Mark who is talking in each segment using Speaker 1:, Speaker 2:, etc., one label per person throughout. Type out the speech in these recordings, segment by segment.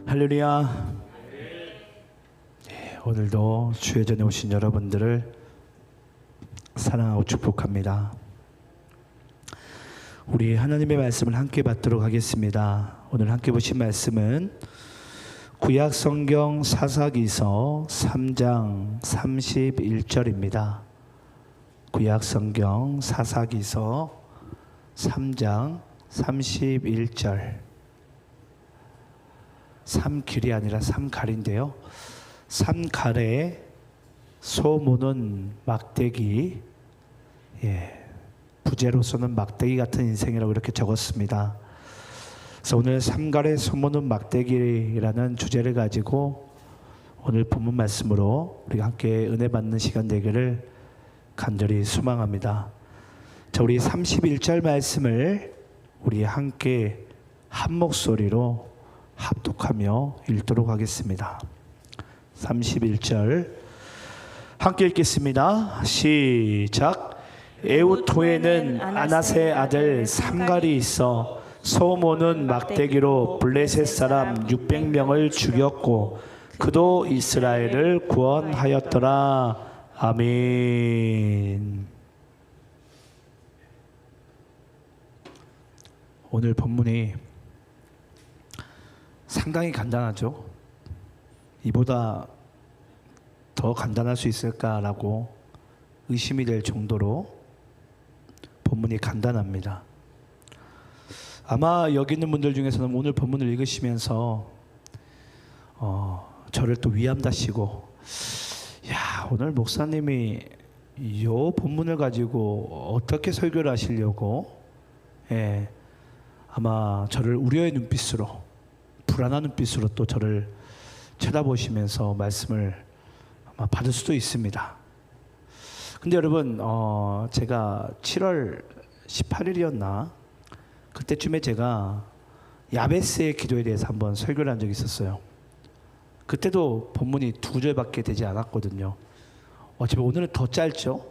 Speaker 1: 할렐루야. 네, 오늘도 주의 전에 오신 여러분들을 사랑하고 축복합니다. 우리 하나님의 말씀을 함께 받도록 하겠습니다. 오늘 함께 보신 말씀은 구약 성경 사사기서 3장 31절입니다. 구약 성경 사사기서 3장 31절. 삼길이 아니라 삼갈인데요. 삼갈에 소모는 막대기, 부제로서는 막대기 같은 인생이라고 이렇게 적었습니다. 그래서 오늘 삼갈에 소모는 막대기라는 주제를 가지고 오늘 본문 말씀으로 우리가 함께 은혜 받는 시간 되기를 간절히 소망합니다. 자, 우리 31절 말씀을 우리 함께 한 목소리로 합독하며 읽도록 하겠습니다. 31절 함께 읽겠습니다. 시작. 에우토에는 아낫의 아들 삼갈이 있어 소모는 막대기로 블레셋 사람 600명을 죽였고 그도 이스라엘을 구원하였더라. 아멘. 오늘 본문이 상당히 간단하죠. 이보다 더 간단할 수 있을까라고 의심이 될 정도로 본문이 간단합니다. 아마 여기 있는 분들 중에서는 오늘 본문을 읽으시면서 저를 또 위암다시고, 야, 오늘 목사님이 이 본문을 가지고 어떻게 설교를 하시려고, 아마 저를 우려의 눈빛으로, 불안한 눈빛으로 또 저를 쳐다보시면서 말씀을 아마 받을 수도 있습니다. 근데 여러분, 제가 7월 18일이었나 그때쯤에 제가 야베스의 기도에 대해서 한번 설교를 한 적이 있었어요. 그때도 본문이 2절밖에 되지 않았거든요. 어차피 오늘은 더 짧죠.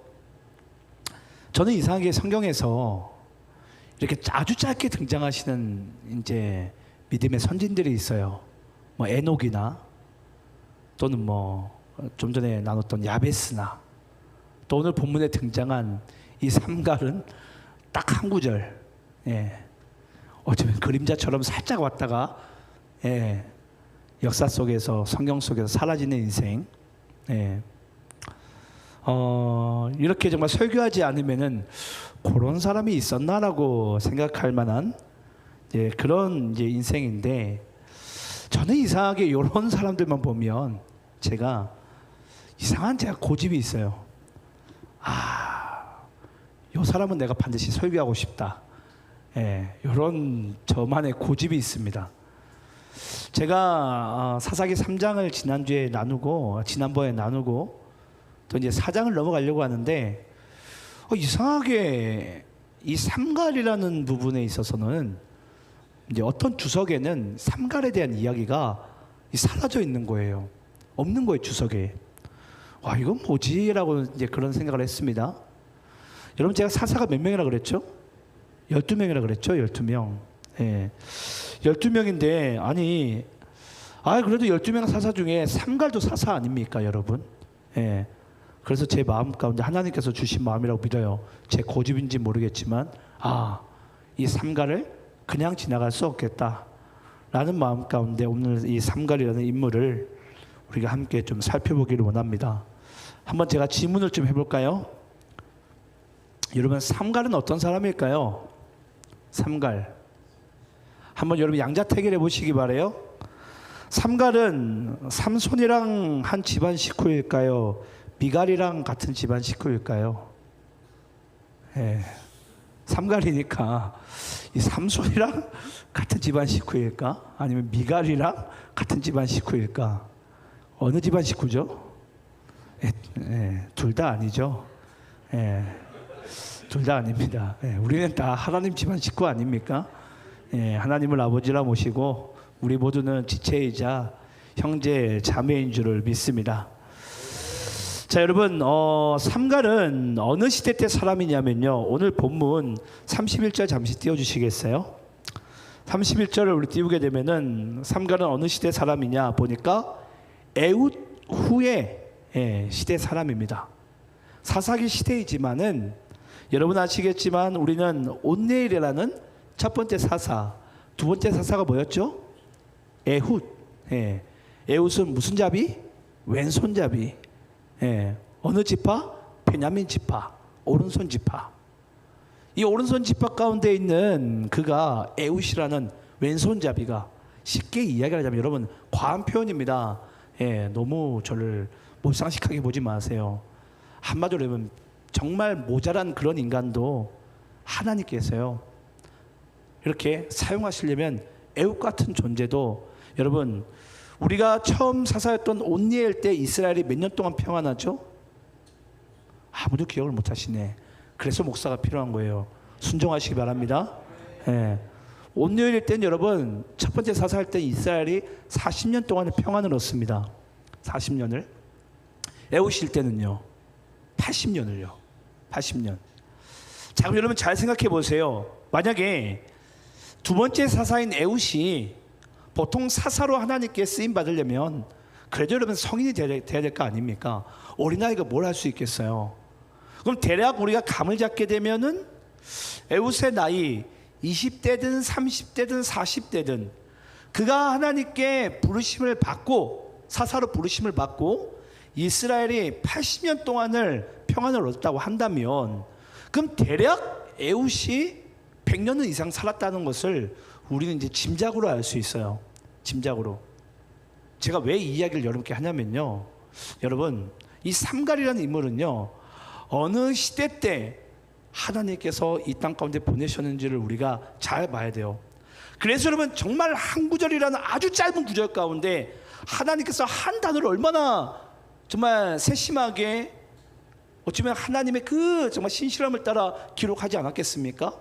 Speaker 1: 저는 이상하게 성경에서 이렇게 아주 짧게 등장하시는 이제 믿음의 선진들이 있어요. 뭐 에녹이나 또는 뭐 좀 전에 나눴던 야베스나 또 오늘 본문에 등장한 이 삼갈은 딱 한 구절, 어쩌면 그림자처럼 살짝 왔다가 역사 속에서, 성경 속에서 사라지는 인생. 이렇게 정말 설교하지 않으면은 그런 사람이 있었나라고 생각할 만한 그런 이제 인생인데, 저는 이상하게 이런 사람들만 보면 제가 고집이 있어요. 이 사람은 내가 반드시 설교하고 싶다. 이런 저만의 고집이 있습니다. 제가 사사기 3장을 지난번에 나누고 또 이제 4장을 넘어가려고 하는데, 이상하게 이 삼갈이라는 부분에 있어서는 이제 어떤 주석에는 삼갈에 대한 이야기가 사라져 있는 거예요. 없는 거예요, 주석에. 와, 이건 뭐지? 라고 이제 그런 생각을 했습니다. 여러분, 제가 사사가 몇 명이라 그랬죠? 12명이라 그랬죠? 12명. 12명인데, 그래도 12명 사사 중에 삼갈도 사사 아닙니까, 여러분? 그래서 제 마음 가운데 하나님께서 주신 마음이라고 믿어요. 제 고집인지 모르겠지만, 이 삼갈을 그냥 지나갈 수 없겠다 라는 마음 가운데 오늘 이 삼갈이라는 인물을 우리가 함께 좀 살펴보기를 원합니다. 한번 제가 질문을 좀 해볼까요? 여러분, 삼갈은 어떤 사람일까요? 삼갈. 한번 여러분 양자택일 해보시기 바래요. 삼갈은 삼손이랑 한 집안 식구일까요? 미갈이랑 같은 집안 식구일까요? 삼갈이니까 이 삼손이랑 같은 집안 식구일까? 아니면 미갈이랑 같은 집안 식구일까? 어느 집안 식구죠? 둘 다 아니죠. 둘 다 아닙니다. 우리는 다 하나님 집안 식구 아닙니까? 하나님을 아버지라 모시고 우리 모두는 지체이자 형제 자매인 줄을 믿습니다. 자, 여러분, 삼갈은 어느 시대 때 사람이냐면요, 오늘 본문 31절 잠시 띄워주시겠어요? 31절을 우리 띄우게 되면은 삼갈은 어느 시대 사람이냐 보니까 에훗 후의 시대 사람입니다. 사사기 시대이지만은 여러분 아시겠지만 우리는 온네일이라는 첫 번째 사사, 두 번째 사사가 뭐였죠? 에훗. 에훗은 무슨 자비? 왼손잡이. 어느 지파? 베냐민 지파, 오른손 지파. 이 오른손 지파 가운데 있는 그가 에훗이라는 왼손잡이가, 쉽게 이야기하자면 여러분 과한 표현입니다. 너무 저를 몰상식하게 보지 마세요. 한마디로 하면 정말 모자란 그런 인간도 하나님께서요 이렇게 사용하시려면 에훗 같은 존재도, 여러분 우리가 처음 사사였던 온니엘 때 이스라엘이 몇 년 동안 평안하죠? 아무도 기억을 못 하시네. 그래서 목사가 필요한 거예요. 순종하시기 바랍니다. 온니엘 때는 여러분 첫 번째 사사할 때 이스라엘이 40년 동안의 평안을 얻습니다. 40년을. 에훗일 때는요 80년을요. 80년. 자, 그럼 여러분 잘 생각해 보세요. 만약에 두 번째 사사인 에훗이 보통 사사로 하나님께 쓰임 받으려면 그래도 여러분 성인이 돼야 될 거 아닙니까? 어린아이가 뭘 할 수 있겠어요? 그럼 대략 우리가 감을 잡게 되면은 에훗의 나이 20대든 30대든 40대든 그가 하나님께 부르심을 받고 사사로 부르심을 받고 이스라엘이 80년 동안을 평안을 얻었다고 한다면 그럼 대략 에훗이 100년 이상 살았다는 것을 우리는 이제 짐작으로 알 수 있어요. 짐작으로. 제가 왜 이 이야기를 여러분께 하냐면요, 여러분 이 삼갈이라는 인물은요 어느 시대 때 하나님께서 이 땅 가운데 보내셨는지를 우리가 잘 봐야 돼요. 그래서 여러분 정말 한 구절이라는 아주 짧은 구절 가운데 하나님께서 한 단어를 얼마나 정말 세심하게 어쩌면 하나님의 그 정말 신실함을 따라 기록하지 않았겠습니까?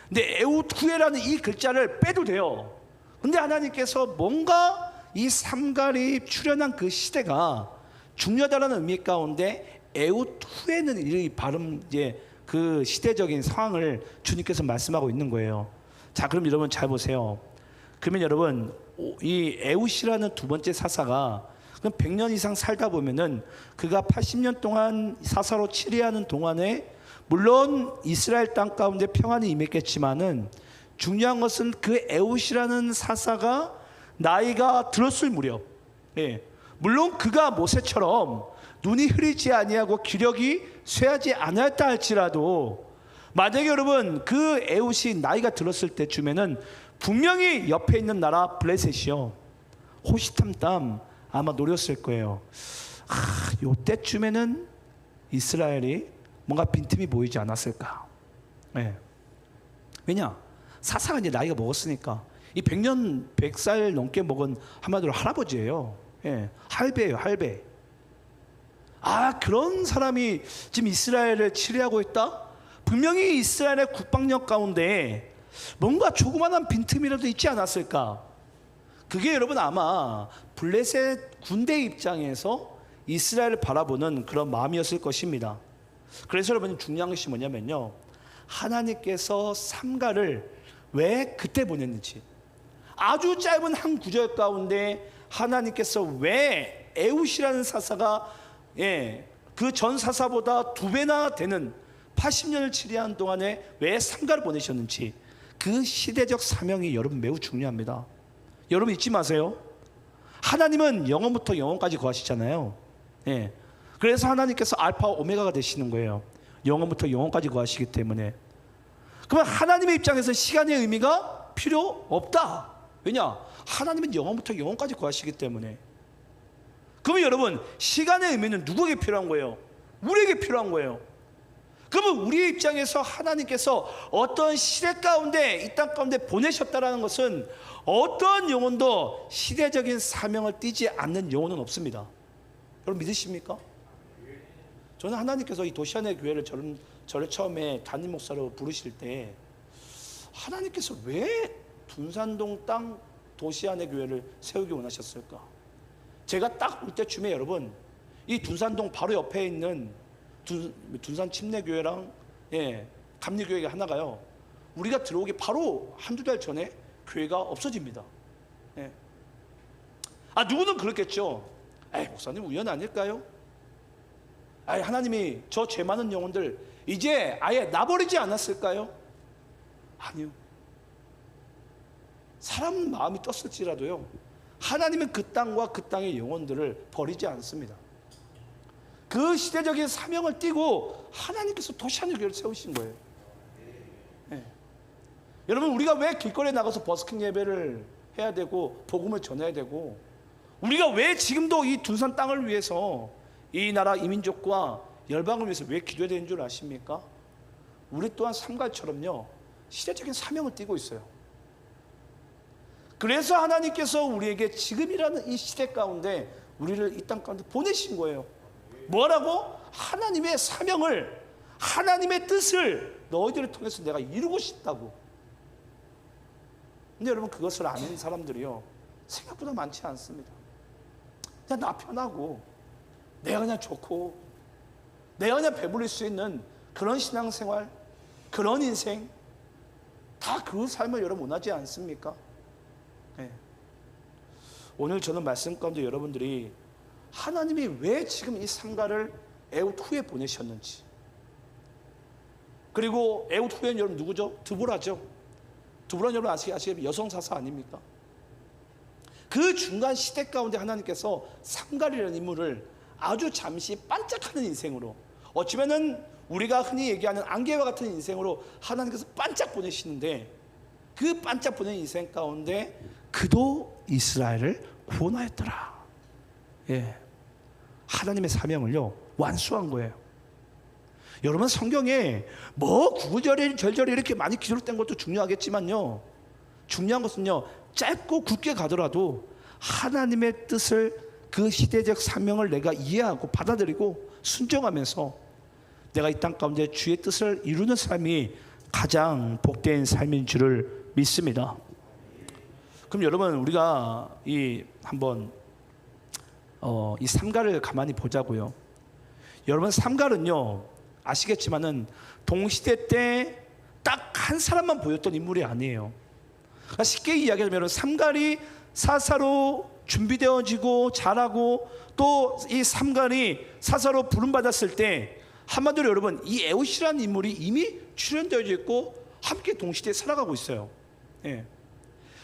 Speaker 1: 근데 에훗 후에라는 이 글자를 빼도 돼요. 근데 하나님께서 뭔가 이 삼갈이 출현한 그 시대가 중요하다는 의미 가운데 에훗 후에는 이 발음 이제 그 시대적인 상황을 주님께서 말씀하고 있는 거예요. 자, 그럼 여러분 잘 보세요. 그러면 여러분 이 에훗이라는 두 번째 사사가 그럼 100년 이상 살다 보면은 그가 80년 동안 사사로 치리하는 동안에 물론 이스라엘 땅 가운데 평안이 임했겠지만은 중요한 것은 그 에훗이라는 사사가 나이가 들었을 무렵, 물론 그가 모세처럼 눈이 흐리지 아니하고 기력이 쇠하지 않았다 할지라도 만약에 여러분 그 에훗이 나이가 들었을 때쯤에는 분명히 옆에 있는 나라 블레셋이요 호시탐탐 아마 노렸을 거예요. 요때쯤에는 이스라엘이 뭔가 빈틈이 보이지 않았을까. 왜냐? 사사가 이제 나이가 먹었으니까. 이 100년 100살 넘게 먹은 한마디로 할아버지예요. 할배예요, 할배. 그런 사람이 지금 이스라엘을 치리하고 있다? 분명히 이스라엘의 국방력 가운데 뭔가 조그마한 빈틈이라도 있지 않았을까? 그게 여러분 아마 블레셋 군대 입장에서 이스라엘을 바라보는 그런 마음이었을 것입니다. 그래서 여러분 중요한 것이 뭐냐면요, 하나님께서 삼갈을 왜 그때 보냈는지, 아주 짧은 한 구절 가운데 하나님께서 왜 에훗이라는 사사가 그 전 사사보다 2배나 되는 80년을 치리한 동안에 왜 삼갈을 보내셨는지, 그 시대적 사명이 여러분 매우 중요합니다. 여러분 잊지 마세요. 하나님은 영원부터 영원까지 거하시잖아요. 그래서 하나님께서 알파와 오메가가 되시는 거예요. 영원부터 영원까지 거하시기 때문에. 그러면 하나님의 입장에서 시간의 의미가 필요 없다. 왜냐? 하나님은 영원부터 영원까지 거하시기 때문에. 그러면 여러분 시간의 의미는 누구에게 필요한 거예요? 우리에게 필요한 거예요. 그러면 우리의 입장에서 하나님께서 어떤 시대 가운데 이 땅 가운데 보내셨다라는 것은 어떤 영혼도 시대적인 사명을 띠지 않는 영혼은 없습니다. 여러분 믿으십니까? 저는 하나님께서 이 도시안의 교회를 저를 처음에 담임 목사로 부르실 때 하나님께서 왜 둔산동 땅 도시안의 교회를 세우기 원하셨을까? 제가 딱 올 때쯤에 여러분 이 둔산동 바로 옆에 있는 둔산 침례교회랑 감리교회가 하나가요, 우리가 들어오기 바로 한두 달 전에 교회가 없어집니다. 예. 누구는 그렇겠죠. 에이, 목사님 우연 아닐까요? 하나님이 저 죄 많은 영혼들 이제 아예 놔버리지 않았을까요? 아니요. 사람 마음이 떴을지라도요, 하나님은 그 땅과 그 땅의 영혼들을 버리지 않습니다. 그 시대적인 사명을 띠고 하나님께서 도시하늘 교회를 세우신 거예요. 네. 여러분, 우리가 왜 길거리에 나가서 버스킹 예배를 해야 되고 복음을 전해야 되고, 우리가 왜 지금도 이 둔산 땅을 위해서 이 나라 이민족과 열방을 위해서 왜 기도해야 되는 줄 아십니까? 우리 또한 삼갈처럼요, 시대적인 사명을 띠고 있어요. 그래서 하나님께서 우리에게 지금이라는 이 시대 가운데 우리를 이 땅 가운데 보내신 거예요. 뭐라고? 하나님의 사명을, 하나님의 뜻을 너희들을 통해서 내가 이루고 싶다고. 근데 여러분, 그것을 아는 사람들이요, 생각보다 많지 않습니다. 그냥 나 편하고 내가 그냥 좋고 내가 그냥 배부를 수 있는 그런 신앙생활, 그런 인생, 다 그 삶을 여러분 원하지 않습니까? 네. 오늘 저는 말씀 가운데 여러분들이 하나님이 왜 지금 이 상가를 에웃 후에 보내셨는지, 그리고 에웃 후에는 여러분 누구죠? 드보라죠. 드보라는 여러분 아시겠지만 여성 사사 아닙니까? 그 중간 시대 가운데 하나님께서 삼갈이라는 인물을 아주 잠시 반짝하는 인생으로, 어쩌면은 우리가 흔히 얘기하는 안개와 같은 인생으로 하나님께서 반짝 보내시는데, 그 반짝 보낸 인생 가운데 그도 이스라엘을 구원하였더라. 예, 하나님의 사명을요 완수한 거예요. 여러분, 성경에 뭐 구절에 절절에 이렇게 많이 기록된 것도 중요하겠지만요, 중요한 것은요, 짧고 굵게 가더라도 하나님의 뜻을, 그 시대적 사명을 내가 이해하고 받아들이고 순종하면서 내가 이 땅 가운데 주의 뜻을 이루는 삶이 가장 복된 삶인 줄을 믿습니다. 그럼 여러분, 우리가 한번 이 삼갈을 가만히 보자고요. 여러분, 삼갈은요 아시겠지만은 동시대 때 딱 한 사람만 보였던 인물이 아니에요. 그러니까 쉽게 이야기하면 삼갈이 사사로 준비되어지고 자라고, 또 이 삼갈이 사사로 부름받았을 때 한마디로 여러분, 이 에웃이라는 인물이 이미 출현되어 있고 함께 동시대에 살아가고 있어요. 예.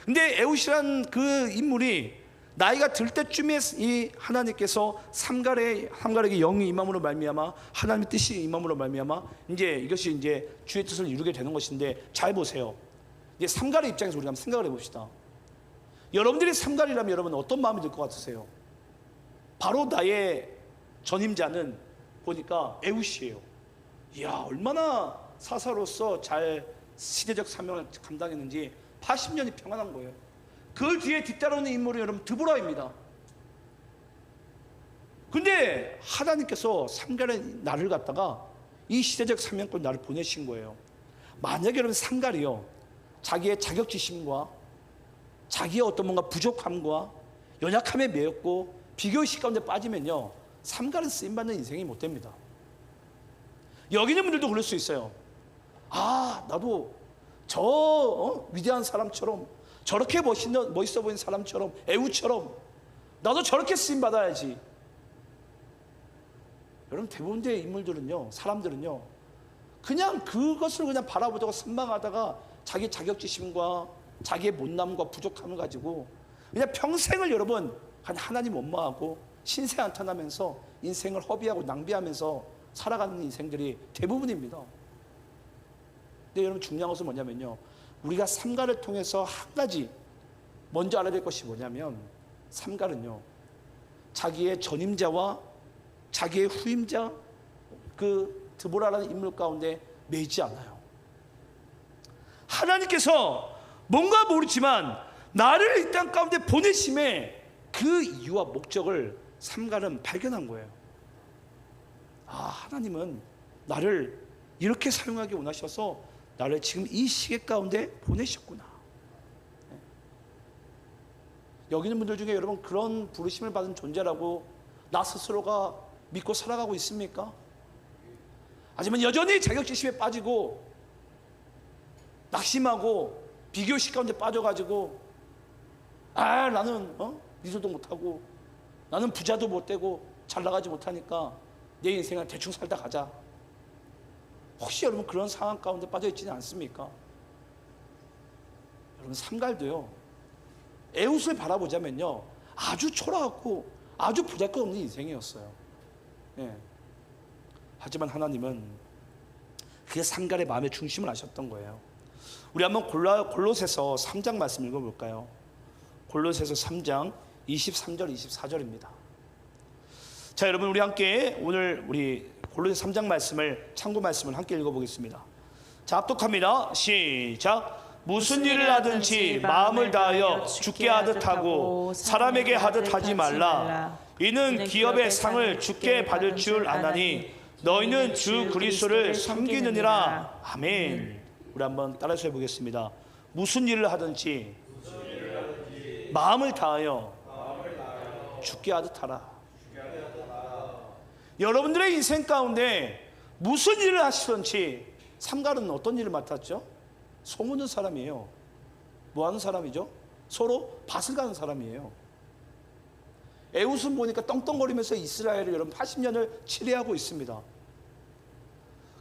Speaker 1: 근데 에웃이라는 그 인물이 나이가 들 때쯤에 이 하나님께서 삼갈에게 영이 임함으로 말미암아, 하나님의 뜻이 임함으로 말미암아 이제 이것이 이제 주의 뜻을 이루게 되는 것인데, 잘 보세요. 이제 삼갈의 입장에서 우리가 한번 생각을 해봅시다. 여러분들이 삼갈이라면 여러분 어떤 마음이 들 것 같으세요? 바로 나의 전임자는 보니까 에웃이에요. 이야, 얼마나 사사로서 잘 시대적 사명을 감당했는지 80년이 평안한 거예요. 그 뒤에 뒤따르는 인물이 여러분 드보라입니다. 근데 하나님께서 삼갈의 나를 갖다가 이 시대적 사명권 나를 보내신 거예요. 만약에 여러분 삼갈이요, 자기의 자격지심과 자기의 어떤 뭔가 부족함과 연약함에 매였고 비교의식 가운데 빠지면요, 삼갈은 쓰임받는 인생이 못 됩니다. 여기 있는 분들도 그럴 수 있어요. 나도 저 위대한 사람처럼, 저렇게 멋있어 보이는 사람처럼, 에웃처럼 나도 저렇게 쓰임받아야지. 여러분, 대부분의 인물들은요, 사람들은요, 그냥 그것을 그냥 바라보다가 선망하다가 자기 자격지심과 자기의 못남과 부족함을 가지고 그냥 평생을 여러분 하나님 원망하고 신세 한탄하면서 인생을 허비하고 낭비하면서 살아가는 인생들이 대부분입니다. 근데 여러분, 중요한 것은 뭐냐면요, 우리가 삼갈을 통해서 한 가지 먼저 알아야 될 것이 뭐냐면, 삼갈은요 자기의 전임자와 자기의 후임자, 그 드보라라는 인물 가운데 매이지 않아요. 하나님께서 뭔가 모르지만 나를 이 땅 가운데 보내심에 그 이유와 목적을 삼갈은 발견한 거예요. 하나님은 나를 이렇게 사용하기 원하셔서 나를 지금 이 시계 가운데 보내셨구나. 여기 있는 분들 중에 여러분 그런 부르심을 받은 존재라고 나 스스로가 믿고 살아가고 있습니까? 하지만 여전히 자격지심에 빠지고 낙심하고 비교식 가운데 빠져가지고 나는 리더도 못하고 나는 부자도 못 되고 잘 나가지 못하니까 내 인생을 대충 살다 가자. 혹시 여러분 그런 상황 가운데 빠져 있지는 않습니까? 여러분 삼갈도요, 에웃을 바라보자면요 아주 초라하고 아주 보잘것없는 인생이었어요. 예. 하지만 하나님은 그 삼갈의 마음의 중심을 아셨던 거예요. 우리 한번 골로새서 3장 말씀 읽어볼까요? 골로새서 3장 23절 24절입니다. 자, 여러분 우리 함께 오늘 우리 골로새 3장 말씀을, 참고 말씀을 함께 읽어보겠습니다. 자, 합독합니다. 시작. 무슨 일을 하든지 마음을 다하여 주께 하듯 하고 사람에게 하듯 하지 말라. 이는 기업의 상을 주께 받을 줄 아나니 너희는 주 그리스도를 섬기느니라. 아멘. 우리 한번 따라서 해보겠습니다. 무슨 일을 하든지 마음을 다하여 주께 하듯 하라. 여러분들의 인생 가운데 무슨 일을 하시든지, 삼갈은 어떤 일을 맡았죠? 소무는 사람이에요. 뭐 하는 사람이죠? 서로 밭을 가는 사람이에요. 에웃은 보니까 떵떵거리면서 이스라엘을 여러분 80년을 치레하고 있습니다.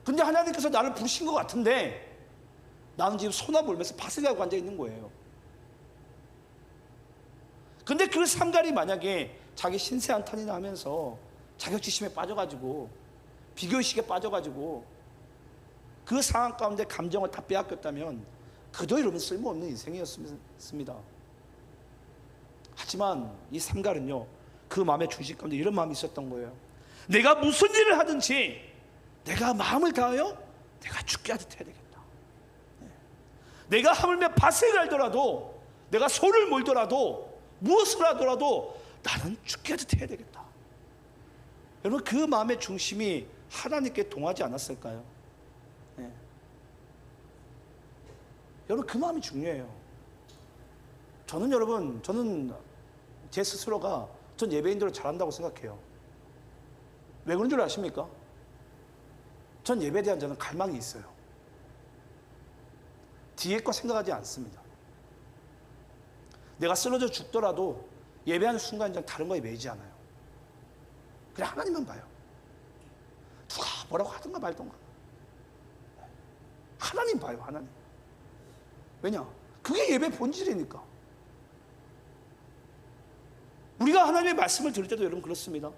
Speaker 1: 근데 하나님께서 나를 부르신 것 같은데 나는 지금 소나 몰면서 밭을 가고 앉아 있는 거예요. 근데 그 삼갈이 만약에 자기 신세 한탄이나 하면서 자격지심에 빠져가지고 비교의식에 빠져가지고 그 상황 가운데 감정을 다 빼앗겼다면 그도 여러분 쓸모없는 인생이었습니다. 하지만 이 삼갈은요, 그 마음의 중심 가운데 이런 마음이 있었던 거예요. 내가 무슨 일을 하든지 내가 마음을 다하여 내가 죽게 하듯 해야 되겠다. 내가 하물며 밭을 갈더라도, 내가 소를 몰더라도, 무엇을 하더라도 나는 죽게 하듯 해야 되겠다. 여러분 그 마음의 중심이 하나님께 동하지 않았을까요? 네. 여러분 그 마음이 중요해요. 저는 제 스스로가 전 예배인들을 잘한다고 생각해요. 왜 그런 줄 아십니까? 전 예배에 대한 저는 갈망이 있어요. 뒤에 거 생각하지 않습니다. 내가 쓰러져 죽더라도 예배하는 순간 다른 거에 매이지 않아요. 그냥 하나님만 봐요. 누가 뭐라고 하든가 말든가 하나님 봐요. 하나님. 왜냐? 그게 예배 본질이니까. 우리가 하나님의 말씀을 들을 때도 여러분 그렇습니다.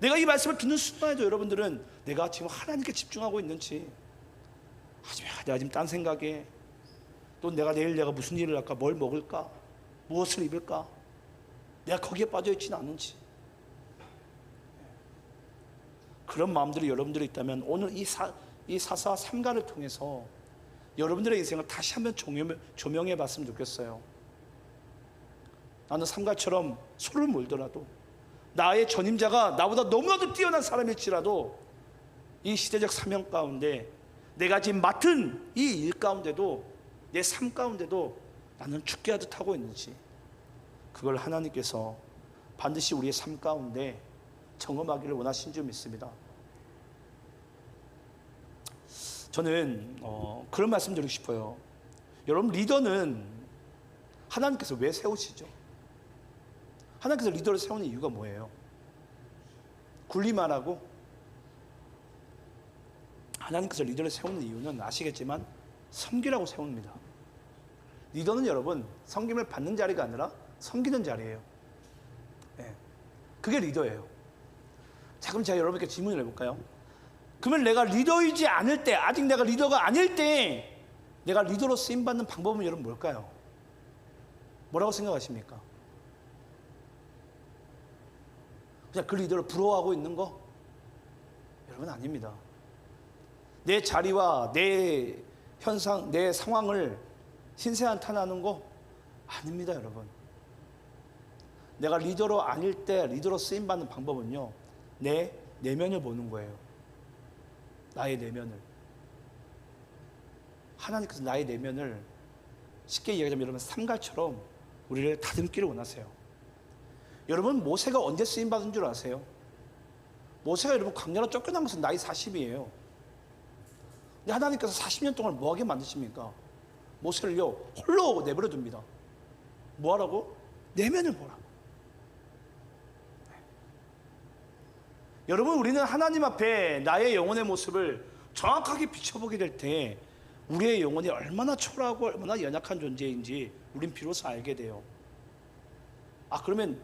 Speaker 1: 내가 이 말씀을 듣는 순간에도 여러분들은 내가 지금 하나님께 집중하고 있는지, 내가 지금 딴 생각에, 또 내가 내일 무슨 일을 할까, 뭘 먹을까, 무엇을 입을까, 내가 거기에 빠져있지는 않은지, 그런 마음들이 여러분들이 있다면 오늘 이 사사 삼가를 통해서 여러분들의 인생을 다시 한번 조명해 봤으면 좋겠어요. 나는 삼가처럼 소를 몰더라도, 나의 전임자가 나보다 너무나도 뛰어난 사람일지라도 이 시대적 사명 가운데 내가 지금 맡은 이 일 가운데도, 내 삶 가운데도 나는 죽게 하듯 하고 있는지, 그걸 하나님께서 반드시 우리의 삶 가운데 점검하기를 원하신 줄 믿습니다. 저는 그런 말씀 드리고 싶어요. 여러분 리더는 하나님께서 왜 세우시죠? 하나님께서 리더를 세우는 이유가 뭐예요? 굴리만하고, 하나님께서 리더를 세우는 이유는 아시겠지만 섬기라고 세웁니다. 리더는 여러분 섬김을 받는 자리가 아니라 섬기는 자리예요. 네. 그게 리더예요. 자, 그럼 제가 여러분께 질문을 해볼까요? 그러면 내가 리더이지 않을 때, 아직 내가 리더가 아닐 때 내가 리더로 쓰임받는 방법은 여러분 뭘까요? 뭐라고 생각하십니까? 그냥 그 리더를 부러워하고 있는 거? 여러분 아닙니다. 내 자리와 내 현상, 내 상황을 신세한탄하는 거 아닙니다, 여러분. 내가 리더로 아닐 때 리더로 쓰임받는 방법은요, 내 내면을 보는 거예요. 나의 내면을. 하나님께서 나의 내면을, 쉽게 얘기하자면 여러분 삼갈처럼 우리를 다듬기를 원하세요. 여러분 모세가 언제 쓰임받은 줄 아세요? 모세가 여러분 광야로 쫓겨난 것은 나이 40이에요. 근데 하나님께서 40년 동안 뭐하게 만드십니까? 모세를요 홀로 내버려 둡니다. 뭐하라고? 내면을 보라고. 여러분, 우리는 하나님 앞에 나의 영혼의 모습을 정확하게 비춰보게 될 때 우리의 영혼이 얼마나 초라하고 얼마나 연약한 존재인지 우린 비로소 알게 돼요. 그러면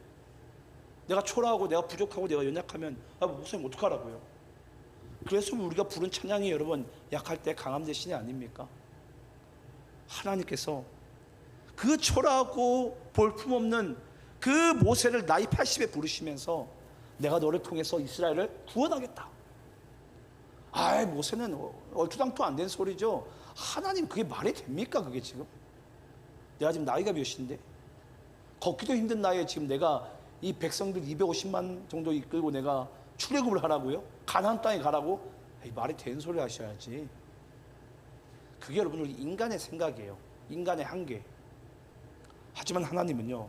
Speaker 1: 내가 초라하고 내가 부족하고 내가 연약하면 목사님 어떡하라고요? 그래서 우리가 부른 찬양이 여러분, 약할 때 강함 대신이 아닙니까? 하나님께서 그 초라하고 볼품없는 그 모세를 나이 80에 부르시면서 내가 너를 통해서 이스라엘을 구원하겠다. 모세는 얼토당토 안 된 소리죠. 하나님, 그게 말이 됩니까? 그게 지금 내가 지금 나이가 몇인데 걷기도 힘든 나이에 지금 내가 이 백성들 250만 정도 이끌고 내가 출애굽을 하라고요? 가나안 땅에 가라고? 말이 되는 소리 하셔야지. 그게 여러분 우리 인간의 생각이에요. 인간의 한계. 하지만 하나님은요,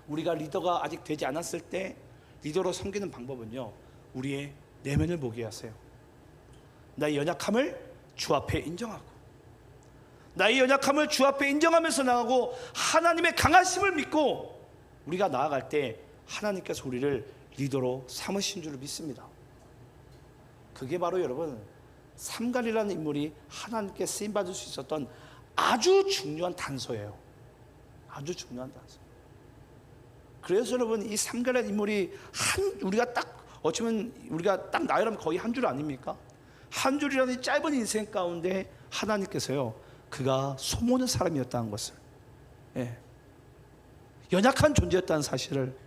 Speaker 1: 우리가 리더가 아직 되지 않았을 때 리더로 섬기는 방법은요, 우리의 내면을 보게 하세요. 나의 연약함을 주 앞에 인정하고, 나의 연약함을 주 앞에 인정하면서 나가고, 하나님의 강하심을 믿고 우리가 나아갈 때 하나님께서 우리를 리더로 삼으신 줄을 믿습니다. 그게 바로 여러분, 삼갈이라는 인물이 하나님께 쓰임받을 수 있었던 아주 중요한 단서예요. 아주 중요한 단서. 그래서 여러분, 이 삼갈이라는 인물이 우리가 딱 어쩌면 우리가 딱 나이라면 거의 한 줄 아닙니까? 한 줄이라는 짧은 인생 가운데 하나님께서요, 그가 소모는 사람이었다는 것을, 연약한 존재였다는 사실을,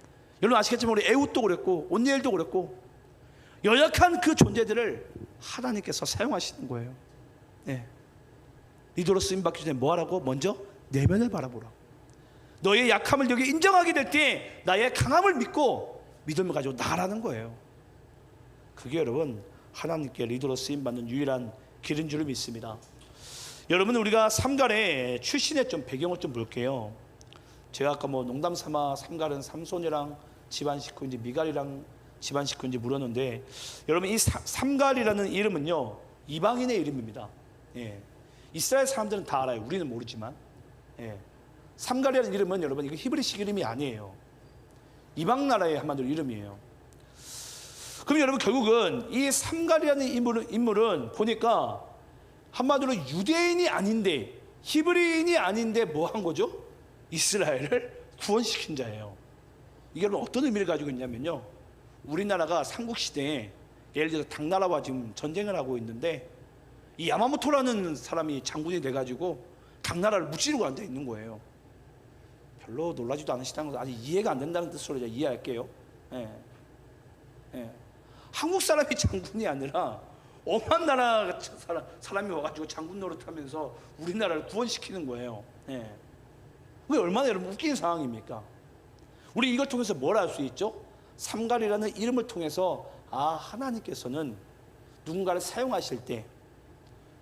Speaker 1: 여러분 아시겠지만 우리 에훗도 그랬고 온니엘도 그랬고, 연약한 그 존재들을 하나님께서 사용하시는 거예요. 리더로 쓰임받기 전에 뭐하라고? 먼저 내면을 바라보라. 너의 약함을 여기 인정하게 될 때 나의 강함을 믿고 믿음을 가지고 나가라는 거예요. 그게 여러분, 하나님께 리더로 쓰임받는 유일한 길인 줄을 믿습니다. 여러분, 우리가 삼갈의 출신의 좀 배경을 좀 볼게요. 제가 아까 농담 삼아 삼갈은 삼손이랑 집안 식구인지 미갈이랑 집안 식구인지 물었는데, 여러분 이 삼갈이라는 이름은요 이방인의 이름입니다. 이스라엘 사람들은 다 알아요. 우리는 모르지만 삼갈이라는 이름은 여러분, 이거 히브리식 이름이 아니에요. 이방 나라의 한마디로 이름이에요. 그럼 여러분, 결국은 이 삼갈이라는 인물은 보니까 한마디로 유대인이 아닌데, 히브리인이 아닌데 뭐 한 거죠? 이스라엘을 구원시킨 자예요. 이게 어떤 의미를 가지고 있냐면요, 우리나라가 삼국시대에 예를 들어서 당나라와 지금 전쟁을 하고 있는데, 이 야마모토라는 사람이 장군이 돼가지고 당나라를 무찌르고 앉아 있는 거예요. 별로 놀라지도 않으시다는 거, 아직 이해가 안 된다는 뜻으로 제가 이해할게요. 한국 사람이 장군이 아니라 엄한 나라 사람이 와가지고 장군 노릇하면서 우리나라를 구원시키는 거예요. 그게 얼마나 여러분 웃기는 상황입니까? 우리 이걸 통해서 뭘 알 수 있죠? 삼갈이라는 이름을 통해서 하나님께서는 누군가를 사용하실 때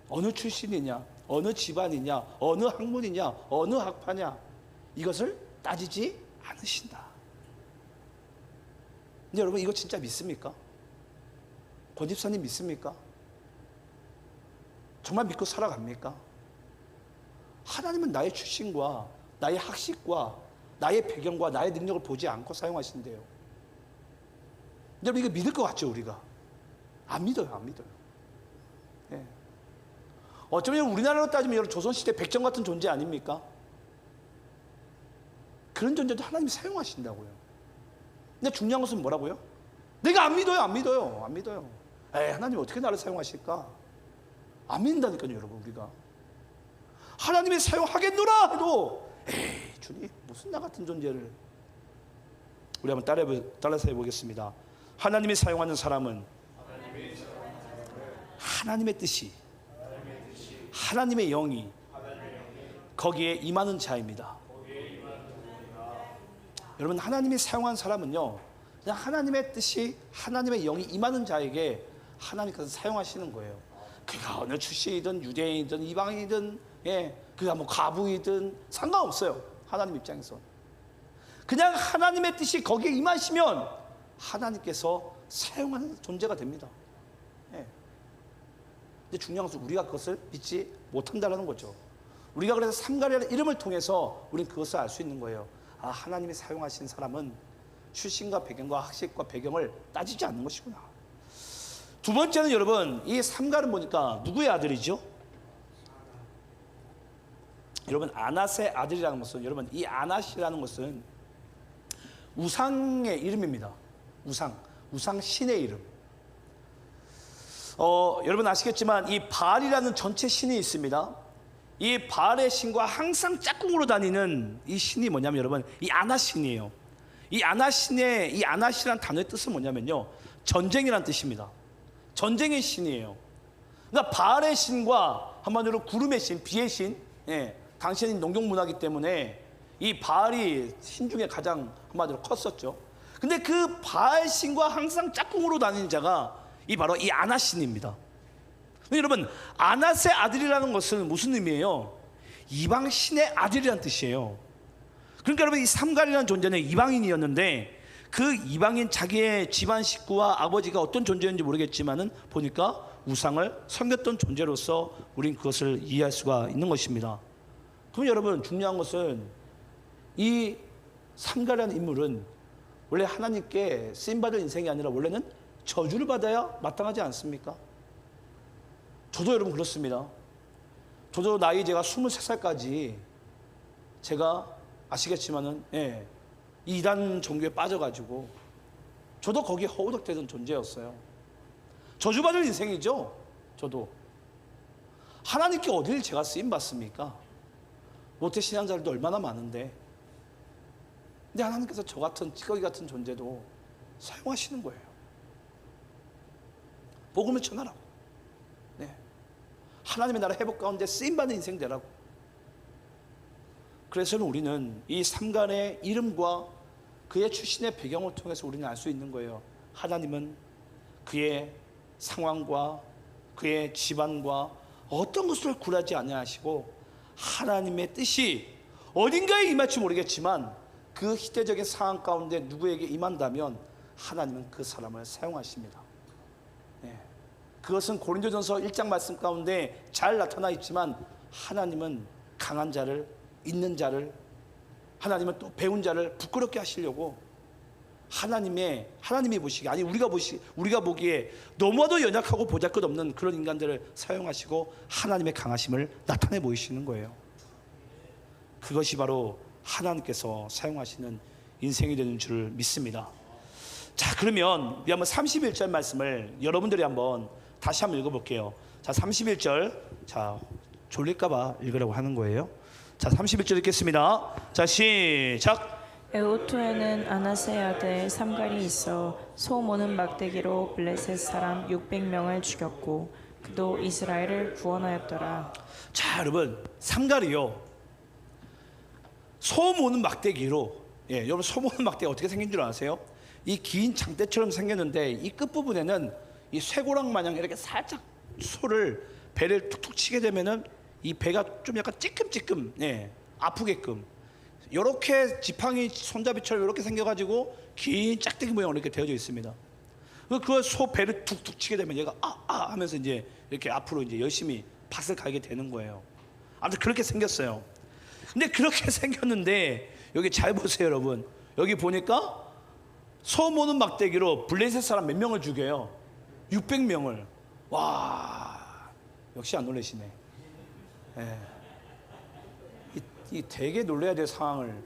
Speaker 1: 어느 출신이냐, 어느 집안이냐, 어느 학문이냐, 어느 학파냐, 이것을 따지지 않으신다. 근데 여러분, 이거 진짜 믿습니까? 권 집사님 믿습니까? 정말 믿고 살아갑니까? 하나님은 나의 출신과 나의 학식과 나의 배경과 나의 능력을 보지 않고 사용하신대요. 여러분, 이거 믿을 것 같죠? 우리가 안 믿어요. 안 믿어요. 어쩌면 우리나라로 따지면 여러분, 조선시대 백정 같은 존재 아닙니까? 그런 존재도 하나님이 사용하신다고요. 근데 중요한 것은 뭐라고요? 내가 안 믿어요. 안 믿어요. 안 믿어요. 하나님 어떻게 나를 사용하실까? 안 믿는다니까요. 여러분, 우리가 하나님이 사용하겠노라 해도 주님, 무슨 나 같은 존재를. 우리 한번 따라서 해보겠습니다. 하나님이 사용하는 사람은 하나님의 뜻이, 하나님의 영이 거기에 임하는 자입니다. 여러분, 하나님이 사용한 사람은요, 그냥 하나님의 뜻이, 하나님의 영이 임하는 자에게 하나님께서 사용하시는 거예요. 그가 어느 출신이든 유대인이든 이방인이든, 그가 과부이든 상관없어요. 하나님 입장에서 그냥 하나님의 뜻이 거기에 임하시면 하나님께서 사용하는 존재가 됩니다. 근데 중요한 것은 우리가 그것을 믿지 못한다는 거죠. 우리가 그래서 삼가리라는 이름을 통해서 우리는 그것을 알 수 있는 거예요. 아, 하나님이 사용하신 사람은 출신과 배경과 학식과 배경을 따지지 않는 것이구나. 두 번째는 여러분, 이 삼갈은 보니까 누구의 아들이죠? 여러분, 아낫의 아들이라는 것은, 여러분, 이 아낫이라는 것은 우상의 이름입니다. 우상 신의 이름. 여러분 아시겠지만 이 바알이라는 전체 신이 있습니다. 이 바알의 신과 항상 짝꿍으로 다니는 이 신이 뭐냐면 여러분, 이 아낫 신이에요. 이 아낫 신의, 이 아낫이라는 단어의 뜻은 뭐냐면요, 전쟁이라는 뜻입니다. 전쟁의 신이에요. 그러니까 바알의 신과 한마디로 구름의 신, 비의 신, 당시에는 농경문화이기 때문에 이 바알이 신 중에 가장 한마디로 컸었죠. 근데 그 바알 신과 항상 짝꿍으로 다니는 자가 바로 이 아낫 신입니다. 여러분, 아낫의 아들이라는 것은 무슨 의미예요? 이방 신의 아들이라는 뜻이에요. 그러니까 여러분, 이 삼갈이라는 존재는 이방인이었는데 그 이방인 자기의 집안 식구와 아버지가 어떤 존재였는지 모르겠지만은 보니까 우상을 섬겼던 존재로서 우린 그것을 이해할 수가 있는 것입니다. 그럼 여러분, 중요한 것은 이 삼갈이라는 인물은 원래 하나님께 쓰임받을 인생이 아니라 원래는 저주를 받아야 마땅하지 않습니까? 저도 여러분 그렇습니다. 저도 나이 제가 23살까지 제가 아시겠지만은 이단 종교에 빠져가지고 저도 거기에 허우덕대던 존재였어요. 저주받을 인생이죠. 저도 하나님께 어딜 제가 쓰임받습니까? 모태신앙자들도 얼마나 많은데, 근데 하나님께서 저 같은 찌꺼기 같은 존재도 사용하시는 거예요. 복음을 전하라고. 하나님의 나라 회복 가운데 쓰임받는 인생 되라고. 그래서 우리는 이 삼간의 이름과 그의 출신의 배경을 통해서 우리는 알 수 있는 거예요. 하나님은 그의 상황과 그의 집안과 어떤 것을 굴하지 아니하시고 하나님의 뜻이 어딘가에 임할지 모르겠지만 그 희대적인 상황 가운데 누구에게 임한다면 하나님은 그 사람을 사용하십니다. 그것은 고린도전서 1장 말씀 가운데 잘 나타나 있지만 하나님은 강한 자를, 있는 자를, 하나님은 또 배운 자를 부끄럽게 하시려고 하나님이 보시기에, 아니 우리가 보기에 너무나도 연약하고 보잘것없는 그런 인간들을 사용하시고 하나님의 강하심을 나타내 보이시는 거예요. 그것이 바로 하나님께서 사용하시는 인생이 되는 줄을 믿습니다. 자, 그러면 우리 한번 31절 말씀을 여러분들이 한번 다시 한번 읽어볼게요. 자, 31절. 자, 졸릴까봐 읽으라고 하는 거예요. 자, 31절 읽겠습니다. 자, 시작.
Speaker 2: 에호토에는 아낫의 아들 삼갈이 있어 소 모는 막대기로 블레셋 사람 600명을 죽였고 그도 이스라엘을 구원하였더라.
Speaker 1: 자, 여러분, 삼갈이요, 소 모는 막대기로, 여러분, 소 모는 막대기 어떻게 생긴 줄 아세요? 이 긴 장대처럼 생겼는데 이 끝부분에는 이 쇠고랑 마냥 이렇게 살짝 소를 배를 툭툭 치게 되면은 이 배가 좀 약간 찌끔찌끔 아프게끔 이렇게 지팡이 손잡이처럼 이렇게 생겨가지고 긴 짝대기 모양으로 이렇게 되어져 있습니다. 그 소 배를 툭툭 치게 되면 얘가 하면서 이제 이렇게 앞으로 이제 열심히 밭을 갈게 되는 거예요. 아무튼 그렇게 생겼어요. 근데 그렇게 생겼는데 여기 잘 보세요, 여러분. 여기 보니까 소 모는 막대기로 블레셋 사람 몇 명을 죽여요? 600명을. 와, 역시 안 놀라시네. 이 되게 놀라야 될 상황을.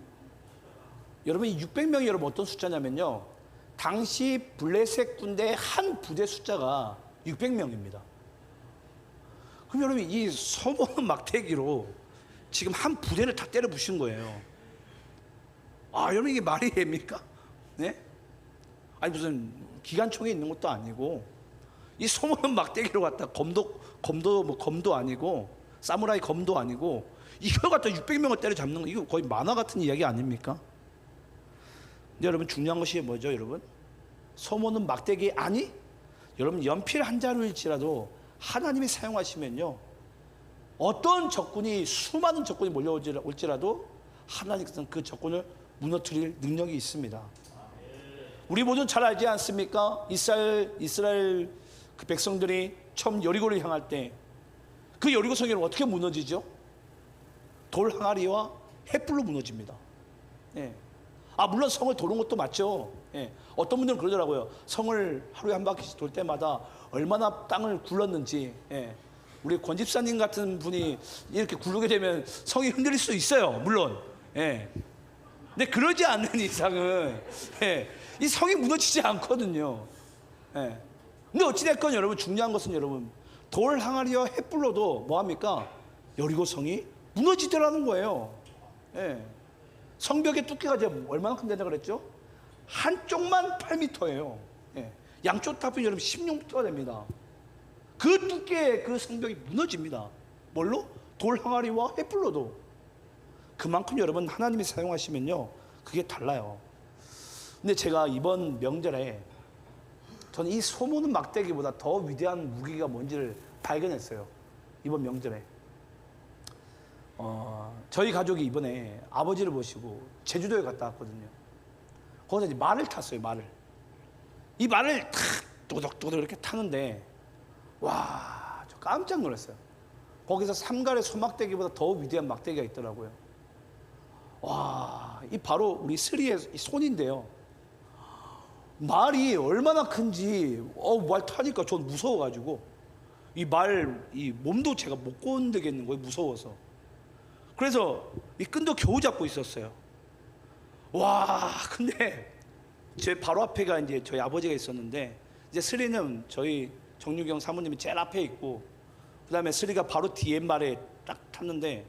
Speaker 1: 여러분, 이 600명이 여러분 어떤 숫자냐면요, 당시 블레셋 군대 한 부대 숫자가 600명입니다. 그럼 여러분, 이 소모는 막대기로 지금 한 부대를 다 때려 부신 거예요. 여러분, 이게 말이 됩니까? 아니, 무슨 기관총에 있는 것도 아니고 이 소모는 막대기로 갖다 검도 아니고 사무라이 검도 아니고 이걸 갖다 600명을 때려잡는 거, 이거 거의 만화 같은 이야기 아닙니까? 근데 여러분, 중요한 것이 뭐죠, 여러분? 소모는 막대기 아니? 여러분, 연필 한 자루일지라도 하나님이 사용하시면요, 어떤 적군이, 수많은 적군이 몰려올지라도 하나님께서는 그 적군을 무너뜨릴 능력이 있습니다. 우리 모두 잘 알지 않습니까? 이스라엘 그 백성들이 처음 여리고를 향할 때 그 여리고 성이 어떻게 무너지죠? 돌 항아리와 횃불로 무너집니다. 예. 물론 성을 도는 것도 맞죠. 예. 어떤 분들은 그러더라고요. 성을 하루에 한 바퀴씩 돌 때마다 얼마나 땅을 굴렀는지. 예. 우리 권 집사님 같은 분이 이렇게 굴르게 되면 성이 흔들릴 수 있어요. 물론. 예. 근데 그러지 않는 이상은 예. 이 성이 무너지지 않거든요. 예. 근데 어찌됐건 여러분, 중요한 것은 여러분, 돌 항아리와 횃불로도 뭐합니까? 여리고 성이 무너지더라는 거예요. 예. 성벽의 두께가 이제 얼마나 큰데다 그랬죠? 한쪽만 8m예요. 예. 양쪽 다 합이 여러분 16m가 됩니다. 그 두께의 그 성벽이 무너집니다. 뭘로? 돌 항아리와 횃불로도. 그만큼 여러분, 하나님이 사용하시면요, 그게 달라요. 근데 제가 이번 명절에 저는 이 소모는 막대기보다 더 위대한 무기가 뭔지를 발견했어요. 이번 명절에. 저희 가족이 이번에 아버지를 모시고 제주도에 갔다 왔거든요. 거기서 이제 말을 탔어요, 말을. 이 말을 탁 또덕또덕 이렇게 타는데, 와, 저 깜짝 놀랐어요. 거기서 삼갈의 소막대기보다 더 위대한 막대기가 있더라고요. 와, 이 바로 우리 스리의 손인데요. 말이 얼마나 큰지, 말 타니까 전 무서워가지고, 이 몸도 제가 못 건드겠는 거예요, 무서워서. 그래서 이 끈도 겨우 잡고 있었어요. 와, 근데 제 바로 앞에가 이제 저희 아버지가 있었는데, 이제 스리는 저희 정유경 사모님이 제일 앞에 있고, 그 다음에 스리가 바로 뒤에 말에 딱 탔는데,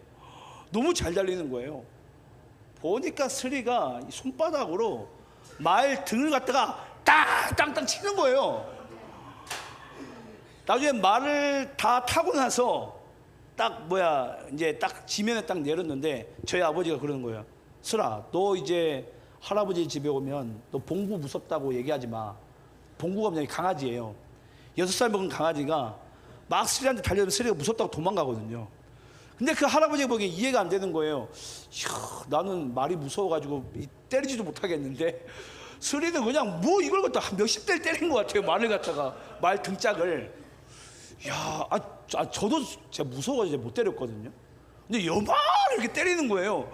Speaker 1: 너무 잘 달리는 거예요. 보니까 스리가 손바닥으로 말 등을 갖다가 땅땅땅 치는 거예요. 나중에 말을 다 타고 나서 이제 딱 지면에 딱 내렸는데, 저희 아버지가 그러는 거예요. 슬아, 너 이제 할아버지 집에 오면 너 봉구 무섭다고 얘기하지 마. 봉구가 그냥 강아지예요. 6살 먹은 강아지가 막 스리한테 달려오면 스리가 무섭다고 도망가거든요. 근데 그 할아버지가 보기엔 이해가 안 되는 거예요. 이야, 나는 말이 무서워가지고 때리지도 못하겠는데 스리는 그냥 뭐 이걸 갖다 한 몇십 대를 때린 것 같아요. 말을 갖다가, 말 등짝을. 이야, 저도 제가 무서워가지고 못 때렸거든요. 근데 여말 이렇게 때리는 거예요.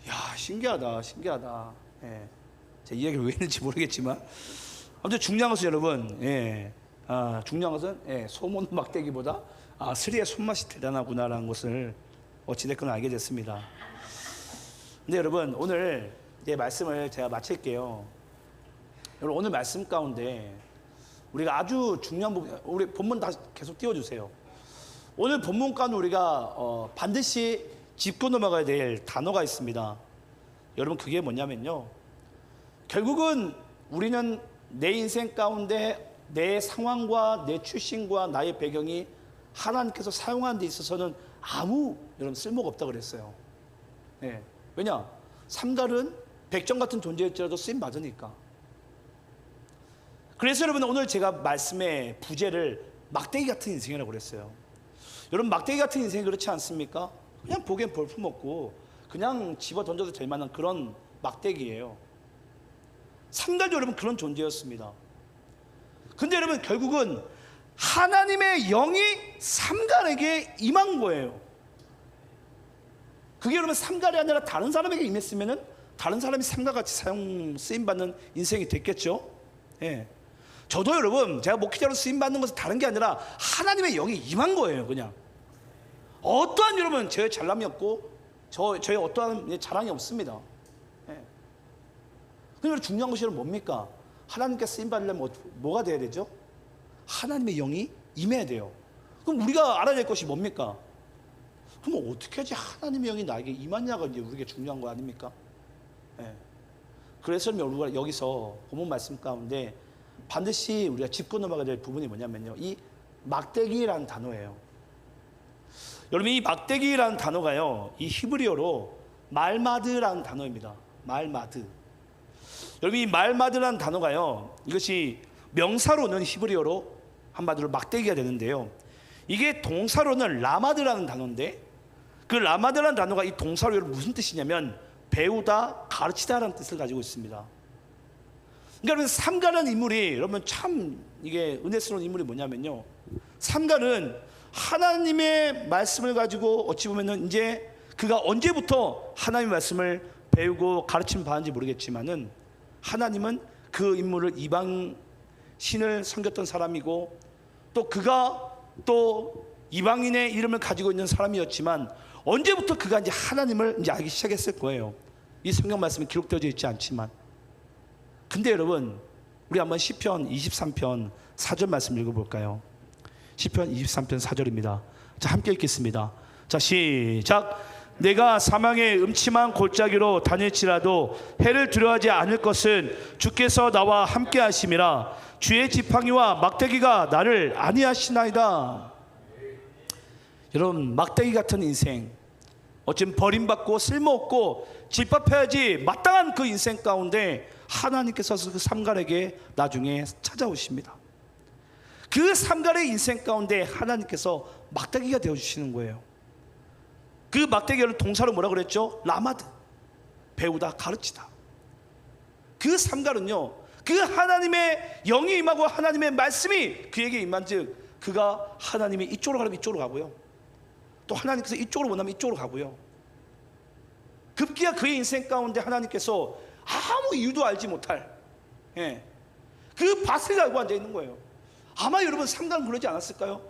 Speaker 1: 야, 신기하다. 예. 제가 이 얘기를 왜 했는지 모르겠지만, 아무튼 중요한 것은 여러분, 예. 중요한 것은 소문 막대기보다 스리의 손맛이 대단하구나라는 것을 어찌됐건 알게 됐습니다. 근데 여러분, 오늘 말씀을 제가 마칠게요. 여러분, 오늘 말씀 가운데 우리가 아주 중요한 부분, 우리 본문 다 계속 띄워주세요. 오늘 본문 가운데 우리가 반드시 짚고 넘어가야 될 단어가 있습니다. 여러분, 그게 뭐냐면요, 결국은 우리는 내 인생 가운데 내 상황과 내 출신과 나의 배경이 하나님께서 사용하는 데 있어서는 여러분 쓸모가 없다고 그랬어요. 네. 왜냐? 삼갈은 백정 같은 존재일지라도 쓰임 받으니까. 그래서 여러분, 오늘 제가 말씀의 부제를 막대기 같은 인생이라고 그랬어요. 여러분, 막대기 같은 인생이 그렇지 않습니까? 그냥 보기엔 볼품없고 그냥 집어 던져도 될 만한 그런 막대기예요. 삼갈도 여러분 그런 존재였습니다. 근데 여러분, 결국은 하나님의 영이 삼갈에게 임한 거예요. 그게 여러분 삼갈이 아니라 다른 사람에게 임했으면은 다른 사람이 삼갈같이 쓰임받는 인생이 됐겠죠. 예. 저도 여러분, 제가 목회자로 쓰임받는 것은 다른 게 아니라 하나님의 영이 임한 거예요. 그냥 어떠한 여러분 저의 잘남이 없고 저의 어떠한 자랑이 없습니다. 예. 근데 중요한 것이 뭡니까? 하나님께 쓰임받으려면 뭐가 돼야 되죠? 하나님의 영이 임해야 돼요. 그럼 우리가 알아야 될 것이 뭡니까? 그럼 어떻게 하지 하나님의 영이 나에게 임하냐가 이제 우리에게 중요한 거 아닙니까? 예. 그래서 우리가 여기서 본문 말씀 가운데 반드시 우리가 짚고 넘어가야 될 부분이 뭐냐면요, 이 막대기라는 단어예요. 여러분, 이 막대기라는 단어가요, 이 히브리어로 말마드라는 단어입니다. 말마드. 여러분, 이 말마드라는 단어가요, 이것이 명사로는 히브리어로 한마디로 막대기가 되는데요, 이게 동사로는 라마드라는 단어인데, 그 라마드라는 단어가 이 동사로 무슨 뜻이냐면 배우다, 가르치다라는 뜻을 가지고 있습니다. 그러니까 여러분, 삼갈이라는 인물이 여러분 참 이게 은혜스러운 인물이 뭐냐면요, 삼갈은 하나님의 말씀을 가지고 어찌 보면은 이제 그가 언제부터 하나님의 말씀을 배우고 가르침을 받았는지 모르겠지만은 하나님은 그 인물을 이방 신을 섬겼던 사람이고 또 그가 또 이방인의 이름을 가지고 있는 사람이었지만 언제부터 그가 이제 하나님을 이제 알기 시작했을 거예요. 이 성경 말씀이 기록되어져 있지 않지만. 근데 여러분, 우리 한번 시편 23편 4절 말씀 읽어볼까요? 시편 23편 4절입니다. 자, 함께 읽겠습니다. 자, 시작. 내가 사망의 음침한 골짜기로 다닐지라도 해를 두려워하지 않을 것은 주께서 나와 함께 하심이라. 주의 지팡이와 막대기가 나를 안위하시나이다. 여러분, 막대기 같은 인생, 어쩜 버림받고 쓸모없고 짓밟혀야지 마땅한 그 인생 가운데 하나님께서 그 삼갈에게 나중에 찾아오십니다. 그 삼갈의 인생 가운데 하나님께서 막대기가 되어주시는 거예요. 그 막대기를 동사로 뭐라 그랬죠? 라마드, 배우다, 가르치다. 그 삼갈은요, 그 하나님의 영이 임하고 하나님의 말씀이 그에게 임한즉 그가 하나님이 이쪽으로 가면 이쪽으로 가고요, 또 하나님께서 이쪽으로 원하면 이쪽으로 가고요. 급기야 그의 인생 가운데 하나님께서 아무 이유도 알지 못할 그 밭을 알고 앉아 있는 거예요. 아마 여러분 삼갈은 그러지 않았을까요?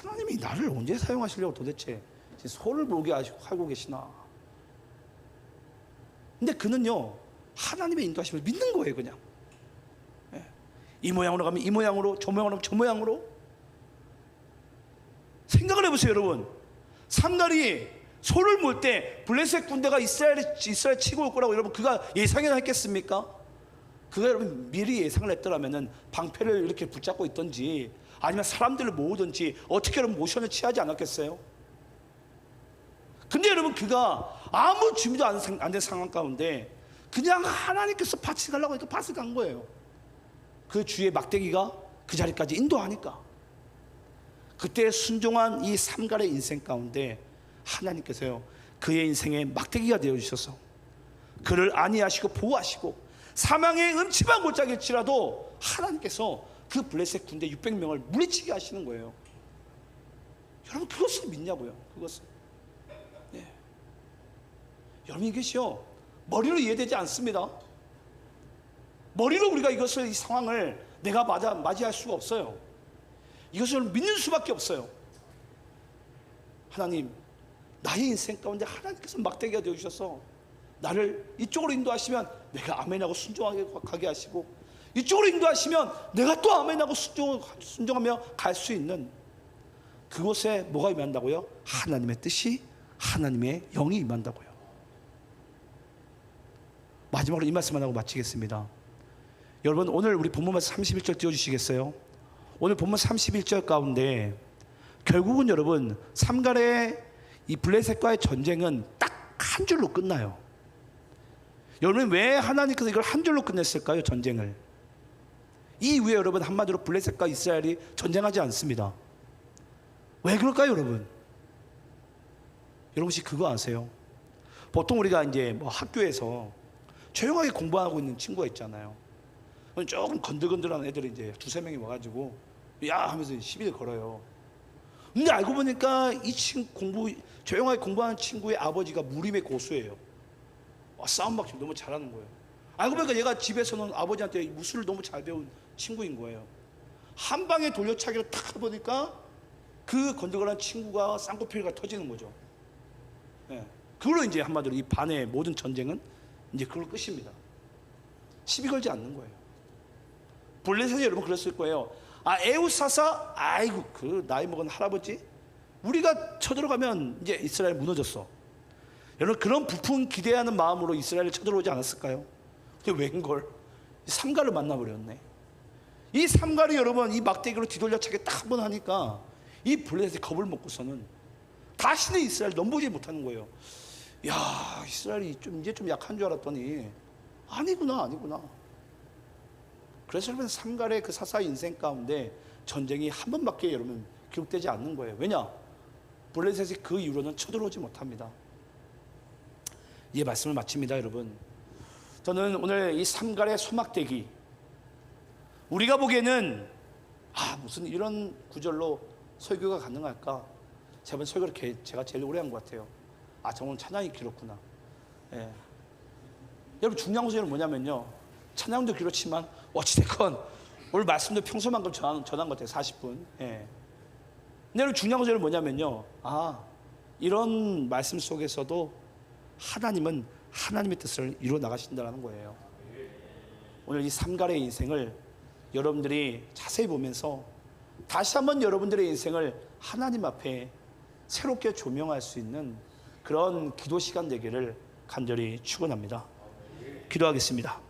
Speaker 1: 하나님이 나를 언제 사용하시려고 도대체 소를 보게 하고 계시나. 근데 그는요, 하나님의 인도하심을 믿는 거예요. 그냥 이 모양으로 가면 이 모양으로, 저 모양으로 가면 저 모양으로. 생각을 해보세요. 여러분, 삼갈이 소를 몰 때 블레셋 군대가 이스라엘 치고 올 거라고 여러분 그가 예상이나 했겠습니까? 그가 여러분 미리 예상을 했더라면은 방패를 이렇게 붙잡고 있던지 아니면 사람들을 모으든지 어떻게 여러분 모션을 취하지 않았겠어요? 근데 여러분 그가 아무 준비도 안 된 상황 가운데 그냥 하나님께서 밭을 가려고 해도 밭을 간 거예요. 그 주의 막대기가 그 자리까지 인도하니까. 그때 순종한 이 삼갈의 인생 가운데 하나님께서요, 그의 인생에 막대기가 되어주셔서 그를 안위하시고 보호하시고 사망의 음침한 골짜기일지라도 하나님께서 그 블레셋 군대 600명을 물리치게 하시는 거예요. 여러분, 그것을 믿냐고요? 그것을. 여러분, 이것이요 머리로 이해되지 않습니다. 머리로 우리가 이것을, 이 상황을 내가 맞이할 수가 없어요. 이것을 믿는 수밖에 없어요. 하나님, 나의 인생 가운데 하나님께서 막대기가 되어주셔서 나를 이쪽으로 인도하시면 내가 아멘하고 순종하게 가게 하시고, 이쪽으로 인도하시면 내가 또 아멘하고 순종하며 갈 수 있는 그곳에 뭐가 임한다고요? 하나님의 뜻이, 하나님의 영이 임한다고요. 마지막으로 이 말씀만 하고 마치겠습니다. 여러분, 오늘 우리 본문 말씀 31절 띄워주시겠어요? 오늘 본문 31절 가운데 결국은 여러분 삼갈의 이 블레셋과의 전쟁은 딱 한 줄로 끝나요. 여러분, 왜 하나님께서 이걸 한 줄로 끝냈을까요? 전쟁을. 이 이후에 여러분 한마디로 블레셋과 이스라엘이 전쟁하지 않습니다. 왜 그럴까요? 여러분 혹시 그거 아세요? 보통 우리가 이제 뭐 학교에서 조용하게 공부하고 있는 친구가 있잖아요. 조금 건들건들한 애들이 이제 두세 명이 와가지고 야 하면서 시비를 걸어요. 근데 알고 보니까 이 친구, 조용하게 공부하는 친구의 아버지가 무림의 고수예요. 싸움박질 너무 잘하는 거예요. 알고 보니까 얘가 집에서는 아버지한테 무술을 너무 잘 배운 친구인 거예요. 한 방에 돌려차기를 탁 해보니까 그 건들건한 친구가 쌍꺼풀가 터지는 거죠. 그걸로 이제 한마디로 이 반의 모든 전쟁은 이제 그걸로 끝입니다. 시비 걸지 않는 거예요. 블레셋이 여러분 그랬을 거예요. 에우사사, 아이고 그 나이 먹은 할아버지, 우리가 쳐들어가면 이제 이스라엘 무너졌어. 여러분, 그런 부푼 기대하는 마음으로 이스라엘을 쳐들어오지 않았을까요? 근데 웬걸 삼갈을 만나버렸네. 이 삼갈이 여러분 이 막대기로 뒤돌려차기 딱 한 번 하니까 이 블레셋이 겁을 먹고서는 다시는 이스라엘 넘보지 못하는 거예요. 야, 이스라엘이 이제 좀 약한 줄 알았더니 아니구나. 그래서 여러분 삼갈의 그 사사의 인생 가운데 전쟁이 한 번밖에 여러분 기록되지 않는 거예요. 왜냐? 블레셋이 그 이후로는 쳐들어오지 못합니다. 이 말씀을 마칩니다. 여러분, 저는 오늘 이 삼갈의 소막대기, 우리가 보기에는 무슨 이런 구절로 설교가 가능할까? 제가 설교를 제가 제일 오래 한 것 같아요. 아, 정말 찬양이 길었구나. 예. 여러분 중요한 것은 뭐냐면요, 찬양도 그렇지만 어찌됐건 오늘 말씀도 평소만큼 전한 것 같아요. 40분. 예. 근데 여러분 중요한 것은 뭐냐면요, 아, 이런 말씀 속에서도 하나님은 하나님의 뜻을 이루어 나가신다는 거예요. 오늘 이 삼갈의 인생을 여러분들이 자세히 보면서 다시 한번 여러분들의 인생을 하나님 앞에 새롭게 조명할 수 있는 그런 기도 시간 되기를 간절히 축원합니다. 기도하겠습니다.